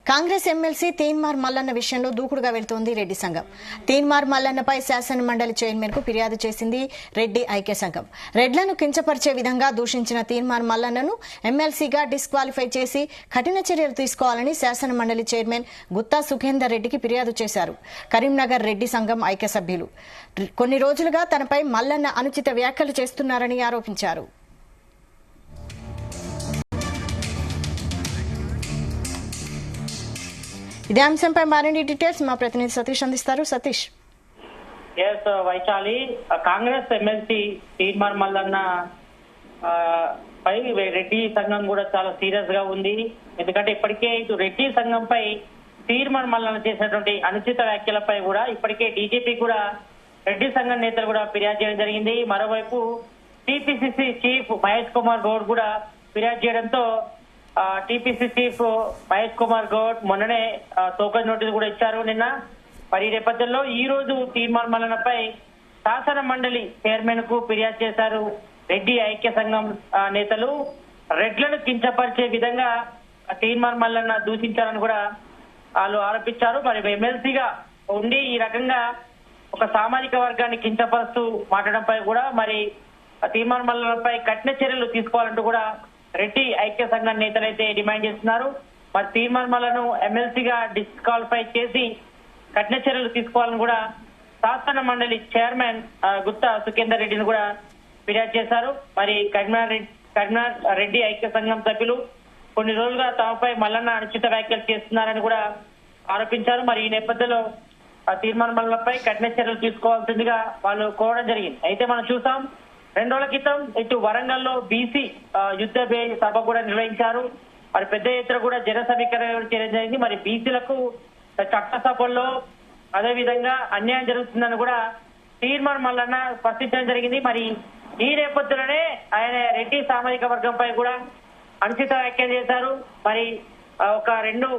Congress MLC Teenmar Mallanna విషయంలో దూకుడుగా వెళ్తోంది రెడ్డి సంఘం. తీన్మార్ మల్లన్నపై శాసన మండలి చైర్మన్ కు ఫిర్యాదు చేసింది రెడ్డి ఐక్య సంఘం. రెడ్లను కించపరిచే విధంగా దూషించిన తీన్మార్ మల్లన్నను ఎమ్మెల్సీగా డిస్క్వాలిఫై చేసి కఠిన చర్యలు తీసుకోవాలని శాసన మండలి చైర్మన్ గుత్తా సుఖేందర్ రెడ్డికి ఫిర్యాదు చేశారు కరీంనగర్ రెడ్డి సంఘం ఐక్య సభ్యులు. కొన్ని రోజులుగా తనపై మల్లన్న అనుచిత వ్యాఖ్యలు చేస్తున్నారని ఆరోపించారు. ఇదే అంశంపై మరిన్ని డీటెయిల్స్ మా ప్రతినిధి సతీష్ అందిస్తారు. సతీష్. వైశాలి, కాంగ్రెస్ ఎమ్మెల్సీ తీన్మార్ మల్లన్న పై రెడ్డి సంఘం కూడా చాలా సీరియస్ గా ఉంది. ఎందుకంటే ఇప్పటికే ఇటు రెడ్డి సంఘంపై తీన్మార్ మల్లన్న చేసినటువంటి అనుచిత వ్యాఖ్యలపై కూడా ఇప్పటికే డీజీపీ కూడా రెడ్డి సంఘం నేతలు కూడా ఫిర్యాదు చేయడం జరిగింది. మరోవైపు టీపీసీసీ చీఫ్ మహేష్ కుమార్ గౌడ్ కూడా ఫిర్యాదు చేయడంతో టీపీసీ చీఫ్ మహేష్ కుమార్ గౌడ్ మొన్ననే టోకన్ నోటీసు కూడా ఇచ్చారు నిన్న. మరి ఈ నేపథ్యంలో ఈ రోజు తీన్మార్ మల్లన్నపై శాసన మండలి చైర్మన్ కు ఫిర్యాదు చేశారు రెడ్డి ఐక్య సంఘం నేతలు. రెడ్లను కించపరిచే విధంగా తీన్మార్ మల్లన్న దూషించారని కూడా వాళ్ళు ఆరోపించారు. మరి ఎమ్మెల్సీగా ఉండి ఈ రకంగా ఒక సామాజిక వర్గాన్ని కించపరుస్తూ మాట్లాడడంపై కూడా మరి తీన్మార్ మల్లన్నపై కఠిన చర్యలు తీసుకోవాలంటూ కూడా రెడ్డి ఐక్య సంఘం నేతలైతే డిమాండ్ చేస్తున్నారు. మరి తీన్మార్ మల్లన్నను ఎమ్మెల్సీగా డిస్క్వాలిఫై చేసి కఠిన చర్యలు తీసుకోవాలని కూడా శాసన మండలి చైర్మన్ గుత్తా సుఖేందర్ రెడ్డిని కూడా ఫిర్యాదు చేశారు. మరి కరీంనగర్ రెడ్డి ఐక్య సంఘం సభ్యులు కొన్ని రోజులుగా తమపై మల్లన్న అనుచిత వ్యాఖ్యలు చేస్తున్నారని కూడా ఆరోపించారు. మరి ఈ నేపథ్యంలో తీన్మార్ మల్లన్నపై కఠిన చర్యలు తీసుకోవాల్సిందిగా వాళ్ళు కోరడం జరిగింది. అయితే మనం చూసాం 2 రోజుల క్రితం ఇటు వరంగల్లో బీసీ యుద్ధ సభ కూడా నిర్వహించారు. మరి పెద్ద ఎత్తున కూడా జన సమీకరణ చేయడం జరిగింది. మరి బీసీలకు చట్టసభల్లో అదేవిధంగా అన్యాయం జరుగుతుందని కూడా తీన్మార్ మల్లన్న స్పష్టించడం జరిగింది. మరి ఈ నేపథ్యంలోనే ఆయన రెడ్డి సామాజిక వర్గంపై కూడా అనుచిత వ్యాఖ్యలు చేశారు. మరి ఒక 2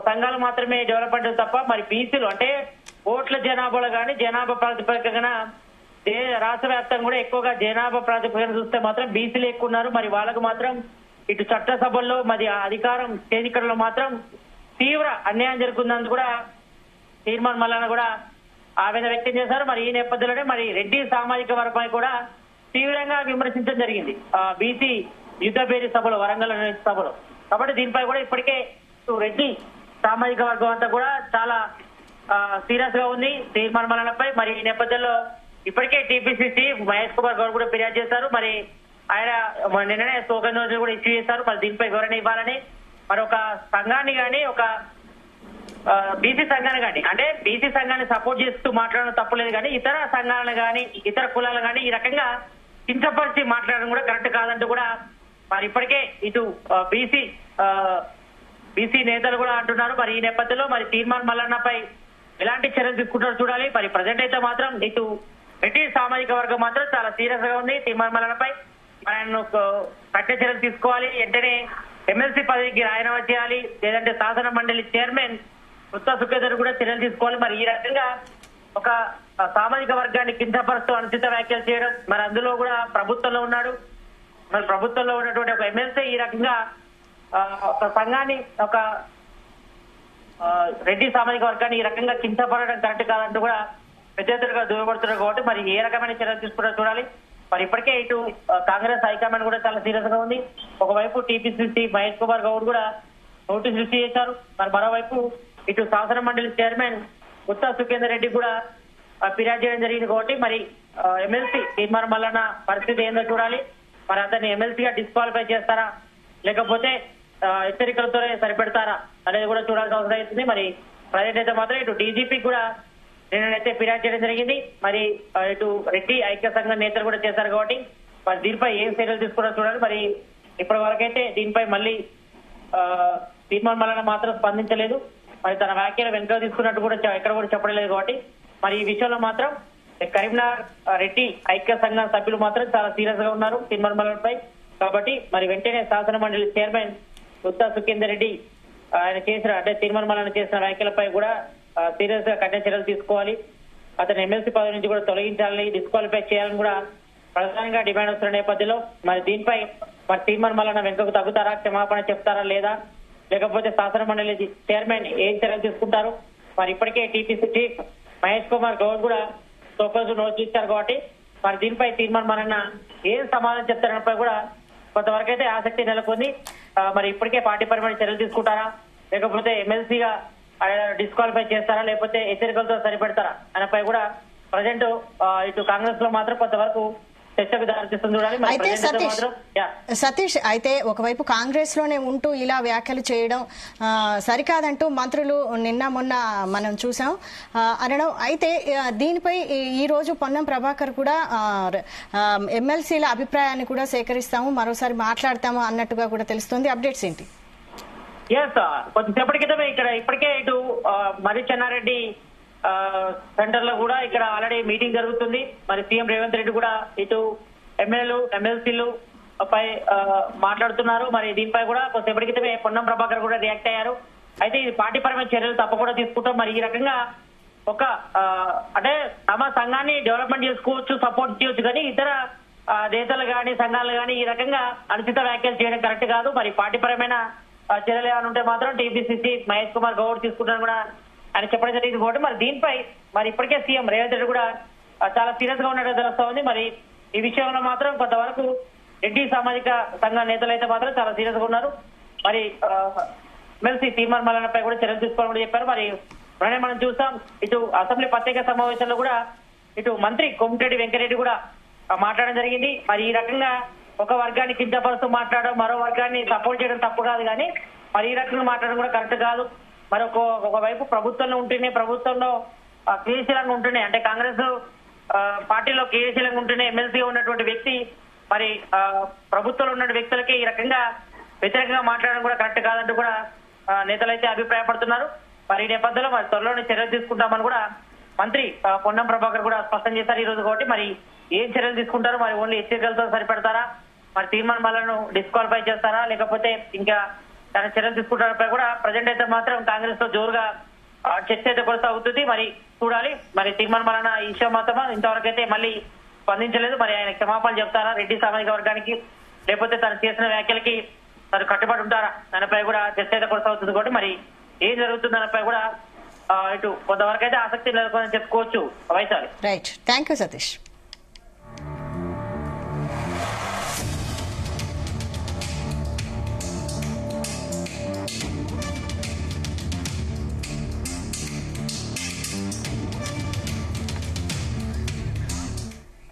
సంఘాలు మాత్రమే డెవలప్మెంట్ తప్ప మరి బీసీలు అంటే ఓట్ల జనాభాలో కానీ జనాభా ప్రాతిపదికన రాష్ట్ర వ్యాప్తంగా కూడా ఎక్కువగా జనాభా ప్రాతిపదికన చూస్తే మాత్రం బీసీలు ఎక్కువ ఉన్నారు. మరి వాళ్ళకు మాత్రం ఇటు చట్టసభల్లో మరి అధికారం చేజికరణలో మాత్రం తీవ్ర అన్యాయం జరుగుతుందని కూడా తీన్మార్ మల్లన్న కూడా ఆవేదన వ్యక్తం చేశారు. మరి ఈ నేపథ్యంలోనే మరి రెడ్డి సామాజిక వర్గంపై కూడా తీవ్రంగా విమర్శించడం జరిగింది బీసీ యుద్ధ భేరీ సభలో వరంగల్ సభలో. కాబట్టి దీనిపై కూడా ఇప్పటికే రెడ్డి సామాజిక వర్గం అంతా కూడా చాలా సీరియస్ గా ఉంది తీన్మార్ మల్లన్నపై. మరి ఈ నేపథ్యంలో ఇప్పటికే టీపీసీ చీఫ్ మహేష్ కుమార్ గౌడ్ కూడా ఫిర్యాదు చేశారు. మరి ఆయన నిన్ననే టోకన్ నోటీసు కూడా ఇష్యూ చేశారు. మరి దీనిపై వివరణ ఇవ్వాలని మరి ఒక సంఘాన్ని కానీ ఒక బీసీ సంఘాన్ని కానీ అంటే బీసీ సంఘాన్ని సపోర్ట్ చేస్తూ మాట్లాడడం తప్పులేదు, కానీ ఇతర సంఘాలను కానీ ఇతర కులాలను కానీ ఈ రకంగా కించపరిచి మాట్లాడడం కూడా కరెక్ట్ కాదంటూ కూడా మరి ఇప్పటికే ఇటు బీసీ నేతలు కూడా అంటున్నారు. మరి ఈ నేపథ్యంలో మరి తీన్మార్ మల్లన్నపై ఎలాంటి చర్యలు తీసుకుంటారో చూడాలి. మరి ప్రజెంట్ అయితే మాత్రం ఇటు రెడ్డి సామాజిక వర్గం మాత్రం చాలా సీరియస్ గా ఉంది తీన్మార్ మల్లన్నపై. ఆయనను కఠిన చర్యలు తీసుకోవాలి, వెంటనే ఎమ్మెల్సీ పదవికి రాజీనామా చేయాలి, లేదంటే శాసన మండలి చైర్మన్ గుత్తా సుఖేందర్ కూడా చర్యలు తీసుకోవాలి. మరి ఈ రకంగా ఒక సామాజిక వర్గాన్ని కించపరుస్తూ అనుచిత వ్యాఖ్యలు చేయడం, మరి అందులో కూడా ప్రభుత్వంలో ఉన్నాడు. మరి ప్రభుత్వంలో ఉన్నటువంటి ఒక ఎమ్మెల్సీ ఈ రకంగా ఒక సంఘాన్ని ఒక రెడ్డి సామాజిక వర్గాన్ని ఈ రకంగా కించపడడం కరెక్ట్ కాదంటూ కూడా పెద్ద ఎత్తుగా దూరపడుతున్నారు. కాబట్టి మరి ఏ రకమైన చర్యలు తీసుకుంటారో చూడాలి. మరి ఇప్పటికే ఇటు కాంగ్రెస్ హైకమాండ్ కూడా చాలా సీరియస్ గా ఉంది. ఒకవైపు టీపీసీ మహేష్ కుమార్ గౌడ్ కూడా నోటీసులు ఇష్యూ చేశారు. మరి మరోవైపు ఇటు శాసన మండలి చైర్మన్ గుత్తా సుఖేందర్ రెడ్డి కూడా ఫిర్యాదు చేయడం జరిగింది. కాబట్టి మరి ఎమ్మెల్సీ తీన్మార్ మల్లన్న పరిస్థితి ఏందో చూడాలి. మరి అతన్ని ఎమ్మెల్సీగా డిస్క్వాలిఫై చేస్తారా లేకపోతే హెచ్చరికలతోనే సరిపెడతారా అనేది కూడా చూడాల్సిన అవసరం అవుతుంది. మరి ప్రజెంట్ అయితే మాత్రం ఇటు డీజీపీ కూడా నిన్నైతే ఫిర్యాదు చేయడం జరిగింది. మరి ఇటు రెడ్డి ఐక్య సంఘం నేతలు కూడా చేశారు. కాబట్టి మరి దీనిపై ఏం చర్యలు తీసుకున్నారో చూడాలి. మరి ఇప్పటి వరకైతే దీనిపై మళ్ళీ తీన్మార్ మల్లన్న మాత్రం స్పందించలేదు. మరి తన వ్యాఖ్యలు వెనుక తీసుకున్నట్టు కూడా ఎక్కడ కూడా చెప్పడం లేదు. కాబట్టి మరి ఈ విషయంలో మాత్రం కరీంనగర్ రెడ్డి ఐక్య సంఘం సభ్యులు మాత్రం చాలా సీరియస్ గా ఉన్నారు తీన్మార్ మల్లన్నపై. కాబట్టి మరి వెంటనే శాసన మండలి చైర్మన్ గుత్తా సుఖేందర్ రెడ్డి ఆయన చేసిన అంటే తీన్మార్ మల్లన్న చేసిన వ్యాఖ్యలపై కూడా సీరియస్ గా కఠిన చర్యలు తీసుకోవాలి. అతను ఎమ్మెల్సీ పదవి నుంచి కూడా తొలగించాలని, డిస్క్వాలిఫై చేయాలని కూడా ప్రధానంగా డిమాండ్ వస్తున్న నేపథ్యంలో మరి దీనిపై మరి తీన్మార్ మల్లన్న వెనుకకు తగ్గుతారా, క్షమాపణ చెప్తారా లేదా లేకపోతే శాసన మండలి చైర్మన్ ఏం చర్యలు తీసుకుంటారు? మరి ఇప్పటికే టీపీసీ చీఫ్ మహేష్ కుమార్ గౌడ్ కూడా సోకర్స్ నోటీస్ ఇచ్చారు కాబట్టి మరి దీనిపై తీర్మానం మన ఏం సమాధానం చెప్తారనిపై కూడా కొంతవరకు అయితే ఆసక్తి నెలకొంది. మరి ఇప్పటికే పార్టీ పరమైన చర్యలు తీసుకుంటారా, లేకపోతే ఎమ్మెల్సీగా డిస్క్వాలిఫై చేస్తారా, లేకపోతే హెచ్చరికలతో సరిపెడతారా అనేపై కూడా ప్రజెంట్ ఇటు కాంగ్రెస్ లో మాత్రం కొంతవరకు చర్చకు దారితీస్తుంది చూడాలి. అయితే సతీష్ అయితే ఒకవైపు కాంగ్రెస్ లోనే ఉంటూ ఇలా వ్యాఖ్యలు చేయడం సరికాదంటూ మంత్రులు నిన్న మొన్న మనం చూసాం అనడం. అయితే దీనిపై ఈ రోజు పొన్నం ప్రభాకర్ కూడా ఎమ్మెల్సీల అభిప్రాయాన్ని కూడా సేకరిస్తాము, మరోసారి మాట్లాడతాము అన్నట్టుగా కూడా తెలుస్తుంది. అప్డేట్స్ ఏంటి? కొంతసేపటి క్రితమే ఇక్కడ ఇప్పటికే ఇటు మరి చెన్నారెడ్డి సెంటర్ లో కూడా ఇక్కడ ఆల్రెడీ మీటింగ్ జరుగుతుంది. మరి సీఎం రేవంత్ రెడ్డి కూడా ఇటు ఎమ్మెల్యేలు ఎమ్మెల్సీలు పై మాట్లాడుతున్నారు. మరి దీనిపై కూడా కొంతసేపటి క్రితమే పొన్నం ప్రభాకర్ కూడా రియాక్ట్ అయ్యారు. అయితే ఈ పార్టీ పరమైన చర్యలు తప్పకుండా తీసుకుంటాం. మరి ఈ రకంగా ఒక అంటే తమ సంఘాన్ని డెవలప్మెంట్ చేసుకోవచ్చు, సపోర్ట్ చేయవచ్చు, కానీ ఇతర నేతలు కానీ సంఘాలు కానీ ఈ రకంగా అనుచిత వ్యాఖ్యలు చేయడం కరెక్ట్ కాదు. మరి పార్టీ పరమైన చర్యలు ఏమైనా ఉంటే మాత్రం టీపీసీసీ మహేష్ కుమార్ గౌడ్ తీసుకుంటారని కూడా ఆయన చెప్పడం జరిగింది. కాబట్టి మరి దీనిపై మరి ఇప్పటికే సీఎం రేవంత్ రెడ్డి కూడా చాలా సీరియస్ గా ఉన్నట్టు తెలుస్తా ఉంది. మరి ఈ విషయంలో మాత్రం కొంతవరకు రెడ్డి సామాజిక సంఘ నేతలు అయితే మాత్రం చాలా సీరియస్ గా ఉన్నారు. మరి ఎమ్మెల్సీ తీర్మానం మల్లన్నపై కూడా చర్యలు తీసుకోవాలని చెప్పారు. మరి మనం చూస్తాం ఇటు అసెంబ్లీ ప్రత్యేక సమావేశంలో కూడా ఇటు మంత్రి కోమటిరెడ్డి వెంకరెడ్డి కూడా మాట్లాడడం జరిగింది. మరి ఈ రకంగా ఒక వర్గాన్ని కించపరుస్తూ మాట్లాడడం, మరో వర్గాన్ని సపోర్ట్ చేయడం తప్పు కాదు, కానీ మరి ఈ రకంగా మాట్లాడడం కూడా కరెక్ట్ కాదు. మరి ఒకవైపు ప్రభుత్వంలో ఉంటేనే, ప్రభుత్వంలో క్రియాశీలంగా ఉంటేనే, అంటే కాంగ్రెస్ పార్టీలో క్రియాశీలంగా ఉంటేనే ఎమ్మెల్సీగా ఉన్నటువంటి వ్యక్తి మరి ప్రభుత్వంలో ఉన్న వ్యక్తులకి ఈ రకంగా వ్యతిరేకంగా మాట్లాడడం కూడా కరెక్ట్ కాదంటూ కూడా నేతలైతే అభిప్రాయపడుతున్నారు. మరి ఈ నేపథ్యంలో మరి త్వరలోనే చర్యలు తీసుకుంటామని కూడా మంత్రి పొన్నం ప్రభాకర్ కూడా స్పష్టం చేశారు ఈ రోజు. కాబట్టి మరి ఏం చర్యలు తీసుకుంటారు? మరి ఓన్లీ హెచ్చరికలతో సరిపెడతారా, మరి తీర్మానం మల్లను డిస్క్వాలిఫై చేస్తారా, లేకపోతే ఇంకా తన చర్యలు తీసుకుంటారపై కూడా ప్రజెంట్ అయితే మాత్రం కాంగ్రెస్ తో జోరుగా చర్చ అయితే కొనసాగుతుంది. మరి చూడాలి. మరి తీర్మానం మల్లన్న ఈ విషయం మాత్రమా ఇంతవరకు అయితే మళ్ళీ స్పందించలేదు. మరి ఆయన క్షమాపణలు చెప్తారా రెడ్డి సామాజిక వర్గానికి, లేకపోతే తను చేసిన వ్యాఖ్యలకి తను కట్టుబడి ఉంటారా దానిపై కూడా చర్చ అయితే కొనసాగుతుంది. కాబట్టి మరి ఏం జరుగుతుంది దానిపై కూడా ఇటు కొంతవరకు అయితే ఆసక్తి నెలకొందని చెప్పుకోవచ్చు. Vaishali. Right, thank you Satish.